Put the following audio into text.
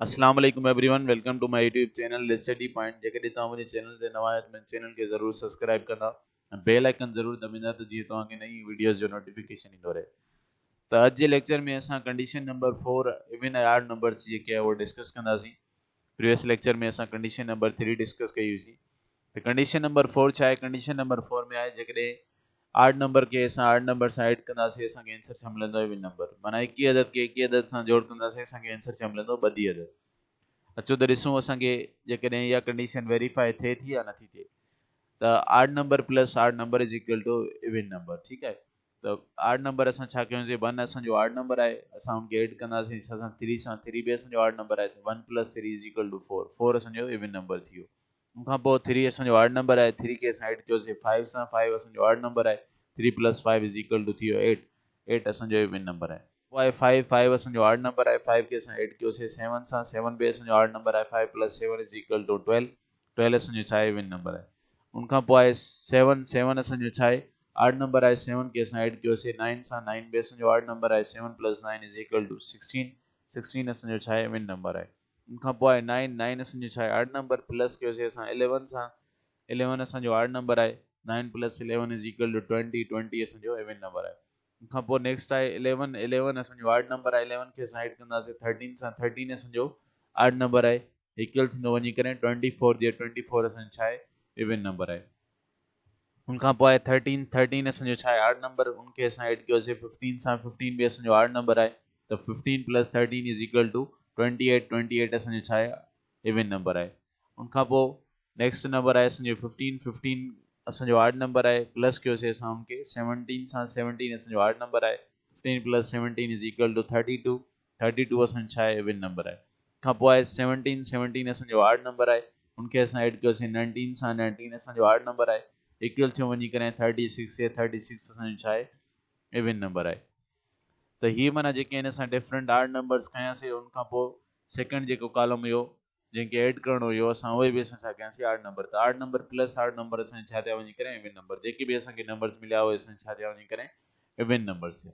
अस्सलाम वालेकुम everyone, welcome to my YouTube channel study point. जेकॾहिं तव्हां मुंहिंजे चैनल ते नवां आहियो त मुंहिंजे चैनल खे ज़रूरु सब्सक्राइब कंदा ऐं बेल आइकन ज़रूरु दॿाईंदा त जीअं तव्हांखे नई वीडियोज़ जो नोटिफिकेशन ईंदो रहे। त अॼु जे लेक्चर में असां कंडीशन नंबर 4 इवन ऐं ऑड नंबर्स जेके आहे उहो डिस्कस कंदासीं। प्रीवियस लेक्चर में असां कंडीशन नंबर 3 डिस्कस कई हुई। त कंडीशन नंबर 4 छा आहे? कंडीशन नंबर 4 में आहे जेकॾहिं आड नंबर के असां आड नंबर सां ऐड कंदासीं असांखे आंसर छा मिलंदो? Even number. माना हिकु अदद के हिकु अदद सां जोड़ कंदासीं असांखे आंसर छा मिलंदो? ॿधी अदद। अचो त ॾिसूं असांखे जेकॾहिं इहा कंडीशन वेरीफाई थिए थी या नथी थिए। त odd number plus odd number is equal to even number. ठीकु आहे। त आड नंबर असां छा कयूंसीं? 1 असांजो आड नंबर आहे, असां हुनखे ऐड कंदासीं छा सां? 3 सां। 3 बि असांजो आड नंबर आहे, 1 प्लस 3 इज इक्वल टू 4। 4 असांजो इवन नंबर थी वियो। उनखां पोइ 3 असांजो आड नंबर आहे, 3 खे असां ऐड कयोसीं 5 सां। 5 असांजो आड नंबर आहे, 3 प्लस 5 इज इक्वल टू थी वियो 8। 8 असांजो इवन नंबर आहे। पोइ आहे 5। 5 असांजो आड नंबर आहे, 5 खे असां ऐड कयोसीं 7 सां। 7 बि असांजो आड नंबर आहे, 5 प्लस 7 इज इक्वल टू 12। 12 असांजो छा आहे? इवन नंबर आहे। उनखां पोइ आहे 7। 7 असांजो छा आहे? आड नंबर आहे। 7 खे असां ऐड कयोसीं 9 सां। 9 बि असांजो आड नंबर आहे, 7 प्लस 9 इज इक्वल टू 16। 16 असांजो छा आहे? इवन नंबर आहे। उनखां पोइ आहे 9। 9 असांजो छा आहे? आड नंबर प्लस कयोसीं असां 11 सां। 11 असांजो आड नंबर आहे, 9 प्लस 11 इज इक्वल टू 20। 20 असांजो इवन नंबर आहे। उनखां पोइ नेक्स्ट आहे 11। 11 असांजो आड नंबर आहे, 11 खे असां ऐड कंदासीं 13 सां। 13 असांजो आड नंबर आहे, इक्वल थींदो वञी करे 24 जे। 24 असांजो छा आहे? इवन नंबर आहे। उनखां पोइ आहे 13। 13 असांजो छा आहे? आड नंबर, उनखे असां ऐड कयोसीं 15 सां। 15 बि असांजो आड नंबर आहे, त 15 प्लस 13 इज इक्वल टू 28। 28 असांजो छा आहे? इवन नंबर आहे। उनखां पोइ नेक्स्ट नंबर आहे असांजो 15। 15 असांजो आड नंबर आहे, प्लस कयोसीं असां हुनखे 17 सां। 17 असांजो आड नंबर आहे, 15 प्लस 17 इज इक्वल टू 32। 32 असांजो छा आहे? इवन नंबर आहे। खां पोइ आहे 17। 17 असांजो आड नंबर आहे, हुनखे असां ऐड कयोसीं 19 सां। 19 असांजो आड नंबर आहे, इक्वल थियो वञी करे 36 जे। 36 असांजो छा आहे? इवन नंबर आहे। त हीअ माना जेके आहिनि असां डिफरेंट आड नंबर्स खयासीं। उनखां पोइ सेकंड जेको कॉलम हुयो जंहिंखे ऐड करणो हुयो असां उहे बि असां छा कयासीं? आड नंबर। त odd number plus odd number असांजा छा थिया वञी करे? Even number. जेके बि असांखे नंबर्स मिलिया उहे असां छा थिया वञी करे? इवन नंबर्स थिया।